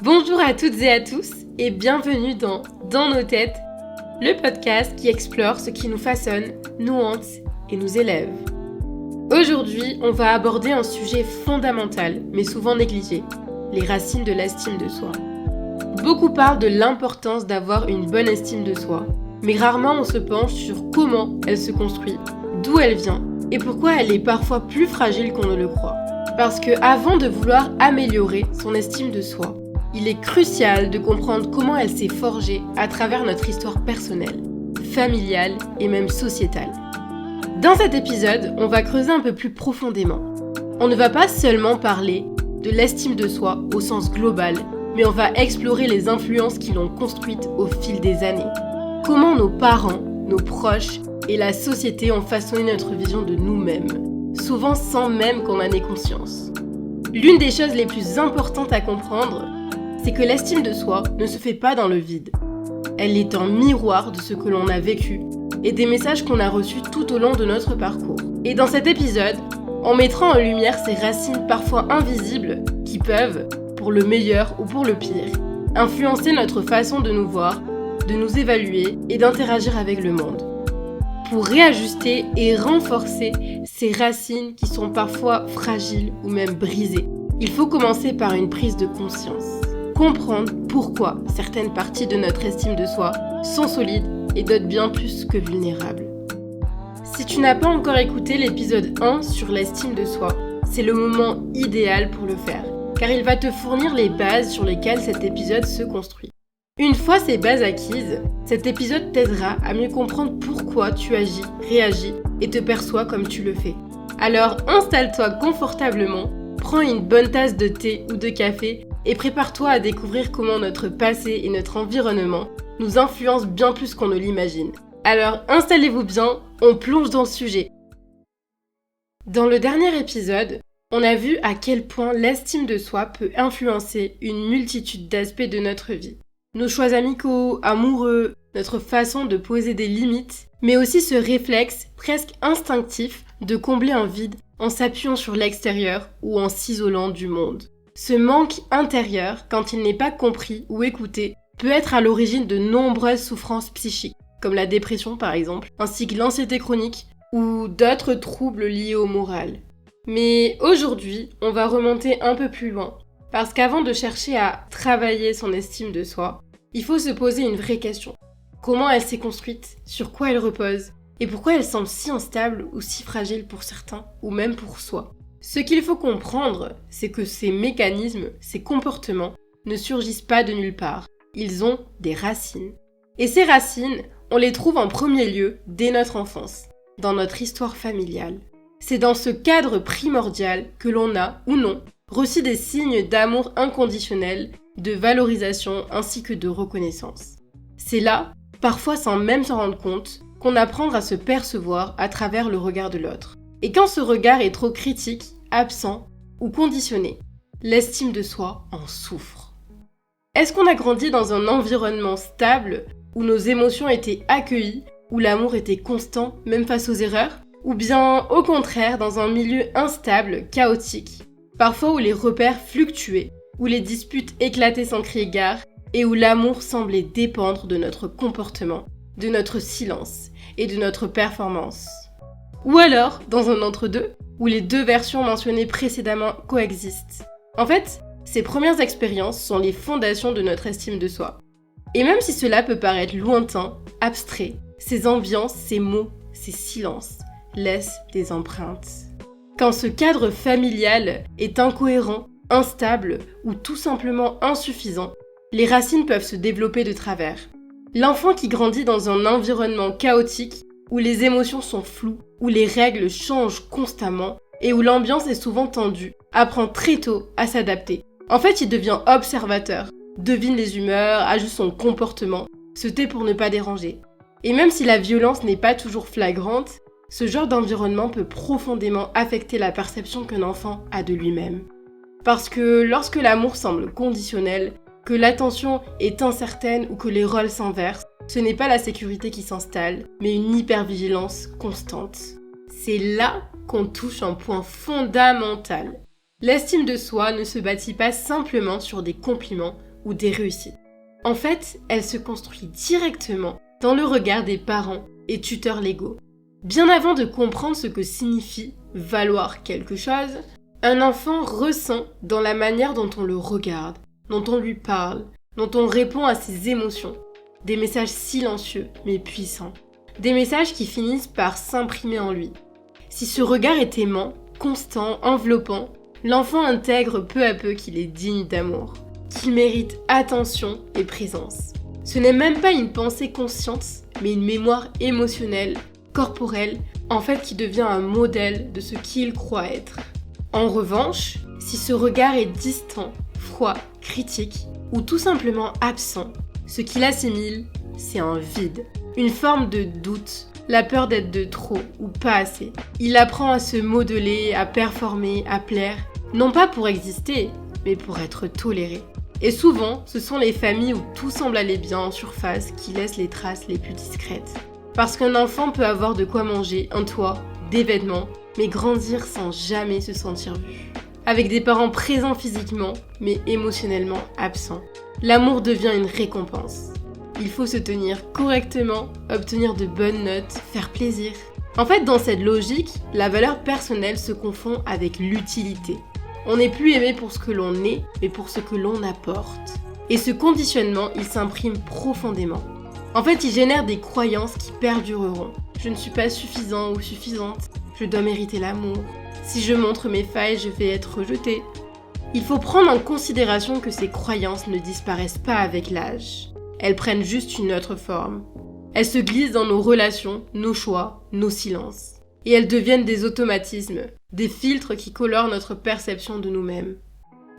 Bonjour à toutes et à tous et bienvenue dans nos têtes, le podcast qui explore ce qui nous façonne, nous hante et nous élève. Aujourd'hui, on va aborder un sujet fondamental mais souvent négligé, les racines de l'estime de soi. Beaucoup parlent de l'importance d'avoir une bonne estime de soi, mais rarement on se penche sur comment elle se construit, d'où elle vient et pourquoi elle est parfois plus fragile qu'on ne le croit. Parce que avant de vouloir améliorer son estime de soi, il est crucial de comprendre comment elle s'est forgée à travers notre histoire personnelle, familiale et même sociétale. Dans cet épisode, on va creuser un peu plus profondément. On ne va pas seulement parler de l'estime de soi au sens global, mais on va explorer les influences qui l'ont construite au fil des années. Comment nos parents, nos proches et la société ont façonné notre vision de nous-mêmes, souvent sans même qu'on en ait conscience. L'une des choses les plus importantes à comprendre, c'est que l'estime de soi ne se fait pas dans le vide. Elle est un miroir de ce que l'on a vécu et des messages qu'on a reçus tout au long de notre parcours. Et dans cet épisode, on mettra en lumière ces racines parfois invisibles qui peuvent, pour le meilleur ou pour le pire, influencer notre façon de nous voir, de nous évaluer et d'interagir avec le monde. Pour réajuster et renforcer ces racines qui sont parfois fragiles ou même brisées, il faut commencer par une prise de conscience. Comprendre pourquoi certaines parties de notre estime de soi sont solides et d'autres bien plus que vulnérables. Si tu n'as pas encore écouté l'épisode 1 sur l'estime de soi, c'est le moment idéal pour le faire, car il va te fournir les bases sur lesquelles cet épisode se construit. Une fois ces bases acquises, cet épisode t'aidera à mieux comprendre pourquoi tu agis, réagis et te perçois comme tu le fais. Alors installe-toi confortablement, prends une bonne tasse de thé ou de café et prépare-toi à découvrir comment notre passé et notre environnement nous influencent bien plus qu'on ne l'imagine. Alors installez-vous bien, on plonge dans le sujet. Dans le dernier épisode, on a vu à quel point l'estime de soi peut influencer une multitude d'aspects de notre vie. Nos choix amicaux, amoureux, notre façon de poser des limites, mais aussi ce réflexe presque instinctif de combler un vide en s'appuyant sur l'extérieur ou en s'isolant du monde. Ce manque intérieur, quand il n'est pas compris ou écouté, peut être à l'origine de nombreuses souffrances psychiques, comme la dépression par exemple, ainsi que l'anxiété chronique ou d'autres troubles liés au moral. Mais aujourd'hui, on va remonter un peu plus loin, parce qu'avant de chercher à travailler son estime de soi, il faut se poser une vraie question. Comment elle s'est construite? Sur quoi elle repose? Et pourquoi elle semble si instable ou si fragile pour certains, ou même pour soi? Ce qu'il faut comprendre, c'est que ces mécanismes, ces comportements, ne surgissent pas de nulle part. Ils ont des racines. Et ces racines, on les trouve en premier lieu dès notre enfance, dans notre histoire familiale. C'est dans ce cadre primordial que l'on a, ou non, reçu des signes d'amour inconditionnel, de valorisation ainsi que de reconnaissance. C'est là, parfois sans même s'en rendre compte, qu'on apprend à se percevoir à travers le regard de l'autre. Et quand ce regard est trop critique, absent ou conditionné, l'estime de soi en souffre. Est-ce qu'on a grandi dans un environnement stable, où nos émotions étaient accueillies, où l'amour était constant, même face aux erreurs? Ou bien, au contraire, dans un milieu instable, chaotique, parfois où les repères fluctuaient, où les disputes éclataient sans crier gare, et où l'amour semblait dépendre de notre comportement, de notre silence et de notre performance? Ou alors, dans un entre-deux, où les deux versions mentionnées précédemment coexistent. En fait, ces premières expériences sont les fondations de notre estime de soi. Et même si cela peut paraître lointain, abstrait, ces ambiances, ces mots, ces silences laissent des empreintes. Quand ce cadre familial est incohérent, instable ou tout simplement insuffisant, les racines peuvent se développer de travers. L'enfant qui grandit dans un environnement chaotique, où les émotions sont floues, où les règles changent constamment et où l'ambiance est souvent tendue, apprend très tôt à s'adapter. En fait, il devient observateur, devine les humeurs, ajuste son comportement, se tait pour ne pas déranger. Et même si la violence n'est pas toujours flagrante, ce genre d'environnement peut profondément affecter la perception qu'un enfant a de lui-même. Parce que lorsque l'amour semble conditionnel, que l'attention est incertaine ou que les rôles s'inversent, ce n'est pas la sécurité qui s'installe, mais une hypervigilance constante. C'est là qu'on touche un point fondamental. L'estime de soi ne se bâtit pas simplement sur des compliments ou des réussites. En fait, elle se construit directement dans le regard des parents et tuteurs légaux. Bien avant de comprendre ce que signifie valoir quelque chose, un enfant ressent dans la manière dont on le regarde, dont on lui parle, dont on répond à ses émotions, des messages silencieux mais puissants, des messages qui finissent par s'imprimer en lui. Si ce regard est aimant, constant, enveloppant, l'enfant intègre peu à peu qu'il est digne d'amour, qu'il mérite attention et présence. Ce n'est même pas une pensée consciente, mais une mémoire émotionnelle, corporelle, en fait qui devient un modèle de ce qu'il croit être. En revanche, si ce regard est distant, froid, critique, ou tout simplement absent, ce qu'il assimile, c'est un vide, une forme de doute, la peur d'être de trop ou pas assez. Il apprend à se modeler, à performer, à plaire, non pas pour exister, mais pour être toléré. Et souvent, ce sont les familles où tout semble aller bien en surface qui laissent les traces les plus discrètes. Parce qu'un enfant peut avoir de quoi manger, un toit, des vêtements, mais grandir sans jamais se sentir vu. Avec des parents présents physiquement, mais émotionnellement absents. L'amour devient une récompense. Il faut se tenir correctement, obtenir de bonnes notes, faire plaisir. En fait, dans cette logique, la valeur personnelle se confond avec l'utilité. On n'est plus aimé pour ce que l'on est, mais pour ce que l'on apporte. Et ce conditionnement, il s'imprime profondément. En fait, il génère des croyances qui perdureront. Je ne suis pas suffisant ou suffisante. Je dois mériter l'amour. Si je montre mes failles, je vais être rejetée. Il faut prendre en considération que ces croyances ne disparaissent pas avec l'âge. Elles prennent juste une autre forme. Elles se glissent dans nos relations, nos choix, nos silences. Et elles deviennent des automatismes, des filtres qui colorent notre perception de nous-mêmes.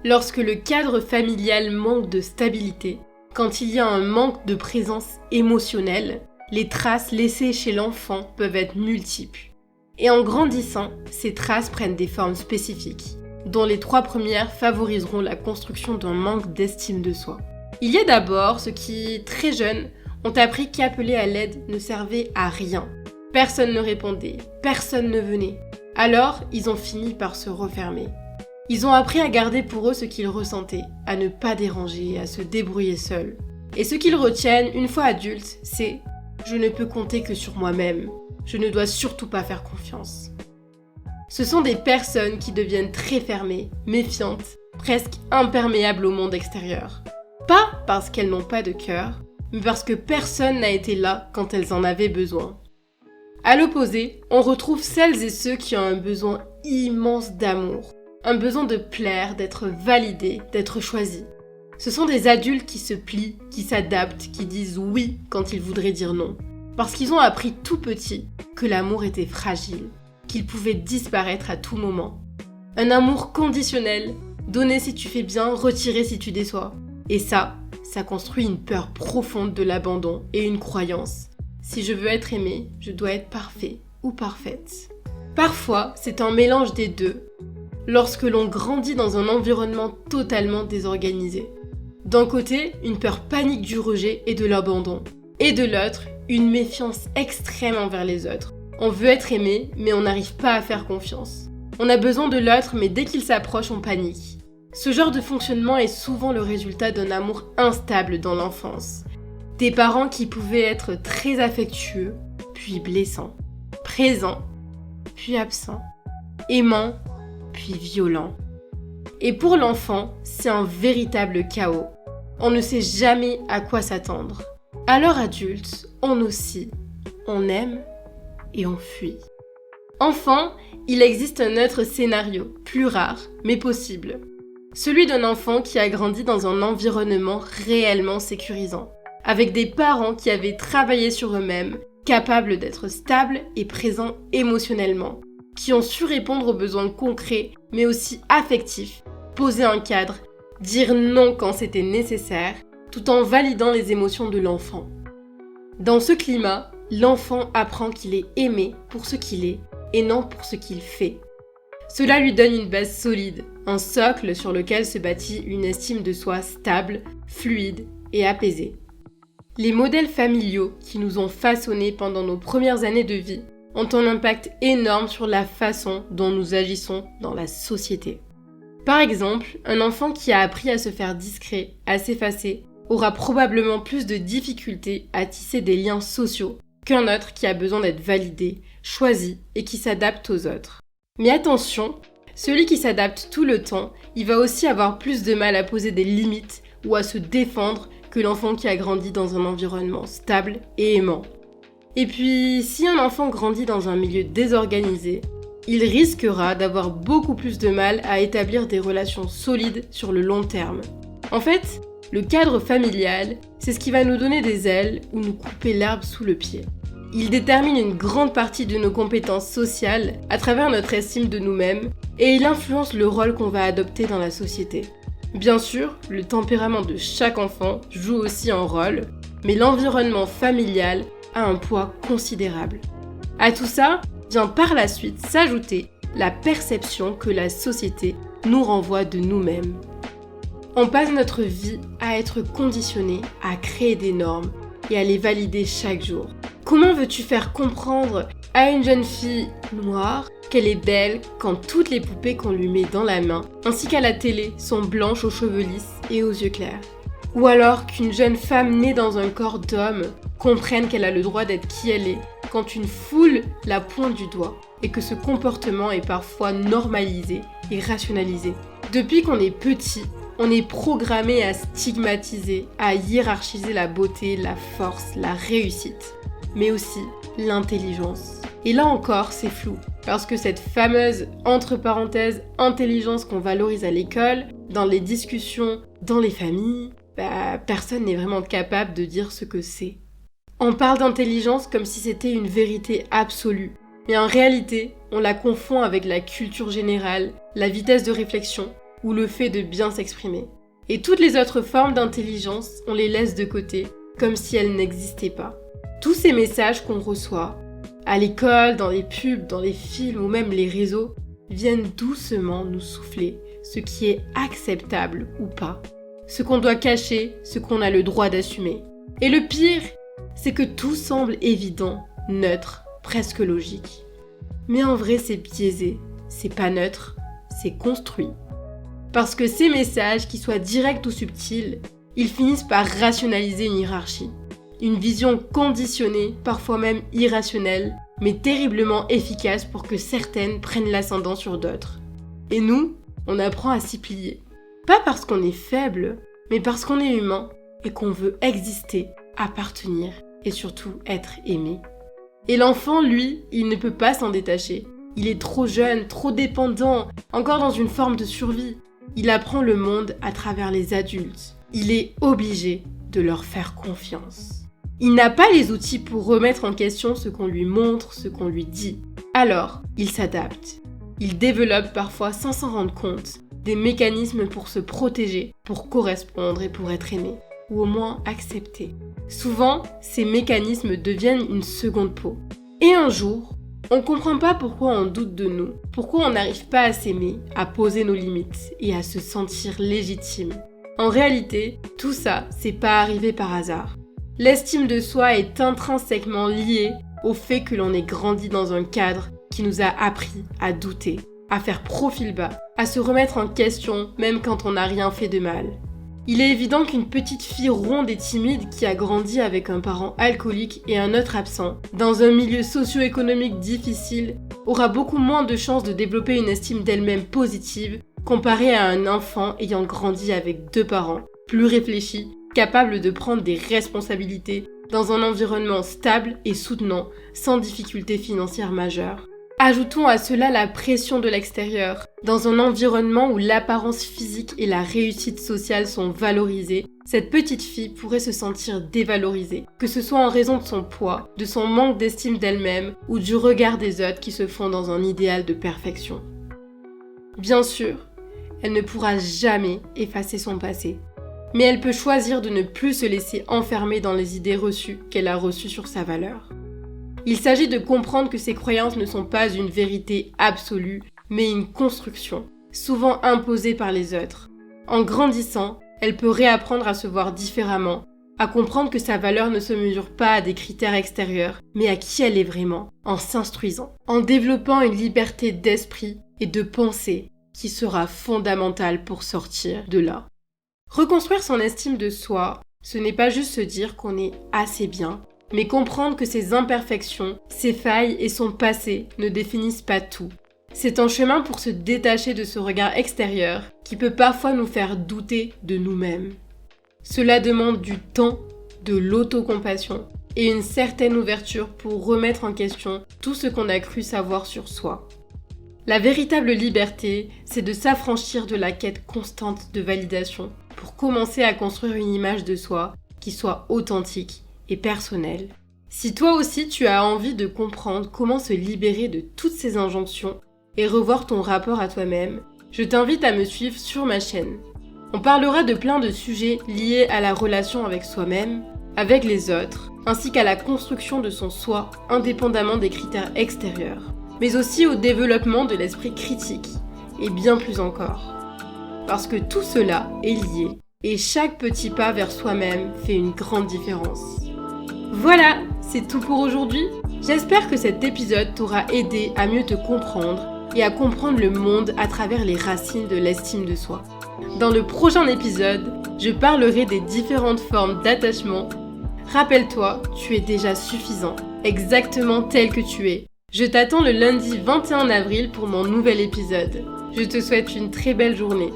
Lorsque le cadre familial manque de stabilité, quand il y a un manque de présence émotionnelle, les traces laissées chez l'enfant peuvent être multiples. Et en grandissant, ces traces prennent des formes spécifiques, dont les 3 premières favoriseront la construction d'un manque d'estime de soi. Il y a d'abord ceux qui, très jeunes, ont appris qu'appeler à l'aide ne servait à rien. Personne ne répondait, personne ne venait. Alors, ils ont fini par se refermer. Ils ont appris à garder pour eux ce qu'ils ressentaient, à ne pas déranger, à se débrouiller seuls. Et ce qu'ils retiennent une fois adultes, c'est « je ne peux compter que sur moi-même, je ne dois surtout pas faire confiance ». Ce sont des personnes qui deviennent très fermées, méfiantes, presque imperméables au monde extérieur. Pas parce qu'elles n'ont pas de cœur, mais parce que personne n'a été là quand elles en avaient besoin. À l'opposé, on retrouve celles et ceux qui ont un besoin immense d'amour, un besoin de plaire, d'être validés, d'être choisis. Ce sont des adultes qui se plient, qui s'adaptent, qui disent oui quand ils voudraient dire non. Parce qu'ils ont appris tout petit que l'amour était fragile, qu'il pouvait disparaître à tout moment. Un amour conditionnel, donné si tu fais bien, retiré si tu déçois. Et ça construit une peur profonde de l'abandon et une croyance. Si je veux être aimé, je dois être parfait ou parfaite. Parfois, c'est un mélange des deux, lorsque l'on grandit dans un environnement totalement désorganisé. D'un côté, une peur panique du rejet et de l'abandon. Et de l'autre, une méfiance extrême envers les autres. On veut être aimé, mais on n'arrive pas à faire confiance. On a besoin de l'autre, mais dès qu'il s'approche, on panique. Ce genre de fonctionnement est souvent le résultat d'un amour instable dans l'enfance. Des parents qui pouvaient être très affectueux, puis blessants, présents, puis absents, aimants, puis violents. Et pour l'enfant, c'est un véritable chaos. On ne sait jamais à quoi s'attendre. À l'heure adulte, on oscille, on aime et on fuit. Enfant, il existe un autre scénario, plus rare, mais possible. Celui d'un enfant qui a grandi dans un environnement réellement sécurisant, avec des parents qui avaient travaillé sur eux-mêmes, capables d'être stables et présents émotionnellement, qui ont su répondre aux besoins concrets, mais aussi affectifs, poser un cadre, dire non quand c'était nécessaire, tout en validant les émotions de l'enfant. Dans ce climat, l'enfant apprend qu'il est aimé pour ce qu'il est et non pour ce qu'il fait. Cela lui donne une base solide, un socle sur lequel se bâtit une estime de soi stable, fluide et apaisée. Les modèles familiaux qui nous ont façonnés pendant nos premières années de vie ont un impact énorme sur la façon dont nous agissons dans la société. Par exemple, un enfant qui a appris à se faire discret, à s'effacer, aura probablement plus de difficultés à tisser des liens sociaux qu'un autre qui a besoin d'être validé, choisi et qui s'adapte aux autres. Mais attention, celui qui s'adapte tout le temps, il va aussi avoir plus de mal à poser des limites ou à se défendre que l'enfant qui a grandi dans un environnement stable et aimant. Et puis, si un enfant grandit dans un milieu désorganisé, il risquera d'avoir beaucoup plus de mal à établir des relations solides sur le long terme. En fait, le cadre familial, c'est ce qui va nous donner des ailes ou nous couper l'herbe sous le pied. Il détermine une grande partie de nos compétences sociales à travers notre estime de nous-mêmes et il influence le rôle qu'on va adopter dans la société. Bien sûr, le tempérament de chaque enfant joue aussi un rôle, mais l'environnement familial a un poids considérable. À tout ça, vient par la suite s'ajouter la perception que la société nous renvoie de nous-mêmes. On passe notre vie à être conditionné à créer des normes et à les valider chaque jour. Comment veux-tu faire comprendre à une jeune fille noire qu'elle est belle quand toutes les poupées qu'on lui met dans la main, ainsi qu'à la télé, sont blanches aux cheveux lisses et aux yeux clairs? Ou alors qu'une jeune femme née dans un corps d'homme comprenne qu'elle a le droit d'être qui elle est quand une foule la pointe du doigt et que ce comportement est parfois normalisé et rationalisé. Depuis qu'on est petit, on est programmé à stigmatiser, à hiérarchiser la beauté, la force, la réussite, mais aussi l'intelligence. Et là encore, c'est flou, parce que cette fameuse, entre parenthèses, intelligence qu'on valorise à l'école, dans les discussions, dans les familles, personne n'est vraiment capable de dire ce que c'est. On parle d'intelligence comme si c'était une vérité absolue, mais en réalité, on la confond avec la culture générale, la vitesse de réflexion ou le fait de bien s'exprimer. Et toutes les autres formes d'intelligence, on les laisse de côté, comme si elles n'existaient pas. Tous ces messages qu'on reçoit, à l'école, dans les pubs, dans les films ou même les réseaux, viennent doucement nous souffler ce qui est acceptable ou pas, ce qu'on doit cacher, ce qu'on a le droit d'assumer. Et le pire, c'est que tout semble évident, neutre, presque logique. Mais en vrai, c'est biaisé, c'est pas neutre, c'est construit. Parce que ces messages, qu'ils soient directs ou subtils, ils finissent par rationaliser une hiérarchie. Une vision conditionnée, parfois même irrationnelle, mais terriblement efficace pour que certaines prennent l'ascendant sur d'autres. Et nous, on apprend à s'y plier. Pas parce qu'on est faible, mais parce qu'on est humain et qu'on veut exister, appartenir et surtout être aimé. Et l'enfant, lui, il ne peut pas s'en détacher. Il est trop jeune, trop dépendant, encore dans une forme de survie. Il apprend le monde à travers les adultes. Il est obligé de leur faire confiance. Il n'a pas les outils pour remettre en question ce qu'on lui montre, ce qu'on lui dit. Alors, il s'adapte. Il développe parfois sans s'en rendre compte des mécanismes pour se protéger, pour correspondre et pour être aimé, ou au moins accepté. Souvent, ces mécanismes deviennent une seconde peau. Et un jour, on ne comprend pas pourquoi on doute de nous, pourquoi on n'arrive pas à s'aimer, à poser nos limites et à se sentir légitime. En réalité, tout ça, c'est pas arrivé par hasard. L'estime de soi est intrinsèquement liée au fait que l'on ait grandi dans un cadre qui nous a appris à douter, à faire profil bas, à se remettre en question même quand on n'a rien fait de mal. Il est évident qu'une petite fille ronde et timide qui a grandi avec un parent alcoolique et un autre absent, dans un milieu socio-économique difficile, aura beaucoup moins de chances de développer une estime d'elle-même positive comparée à un enfant ayant grandi avec 2 parents, plus réfléchis, capables de prendre des responsabilités dans un environnement stable et soutenant, sans difficultés financières majeures. Ajoutons à cela la pression de l'extérieur. Dans un environnement où l'apparence physique et la réussite sociale sont valorisées, cette petite fille pourrait se sentir dévalorisée, que ce soit en raison de son poids, de son manque d'estime d'elle-même ou du regard des autres qui se font dans un idéal de perfection. Bien sûr, elle ne pourra jamais effacer son passé, mais elle peut choisir de ne plus se laisser enfermer dans les idées reçues qu'elle a reçues sur sa valeur. Il s'agit de comprendre que ces croyances ne sont pas une vérité absolue, mais une construction, souvent imposée par les autres. En grandissant, elle peut réapprendre à se voir différemment, à comprendre que sa valeur ne se mesure pas à des critères extérieurs, mais à qui elle est vraiment, en s'instruisant, en développant une liberté d'esprit et de pensée, qui sera fondamental pour sortir de là. Reconstruire son estime de soi, ce n'est pas juste se dire qu'on est assez bien, mais comprendre que ses imperfections, ses failles et son passé ne définissent pas tout. C'est un chemin pour se détacher de ce regard extérieur qui peut parfois nous faire douter de nous-mêmes. Cela demande du temps, de l'autocompassion et une certaine ouverture pour remettre en question tout ce qu'on a cru savoir sur soi. La véritable liberté, c'est de s'affranchir de la quête constante de validation pour commencer à construire une image de soi qui soit authentique et personnelle. Si toi aussi tu as envie de comprendre comment se libérer de toutes ces injonctions et revoir ton rapport à toi-même, je t'invite à me suivre sur ma chaîne. On parlera de plein de sujets liés à la relation avec soi-même, avec les autres, ainsi qu'à la construction de son soi indépendamment des critères extérieurs, mais aussi au développement de l'esprit critique, et bien plus encore. Parce que tout cela est lié, et chaque petit pas vers soi-même fait une grande différence. Voilà, c'est tout pour aujourd'hui. J'espère que cet épisode t'aura aidé à mieux te comprendre et à comprendre le monde à travers les racines de l'estime de soi. Dans le prochain épisode, je parlerai des différentes formes d'attachement. Rappelle-toi, tu es déjà suffisant, exactement tel que tu es. Je t'attends le lundi 21 avril pour mon nouvel épisode. Je te souhaite une très belle journée.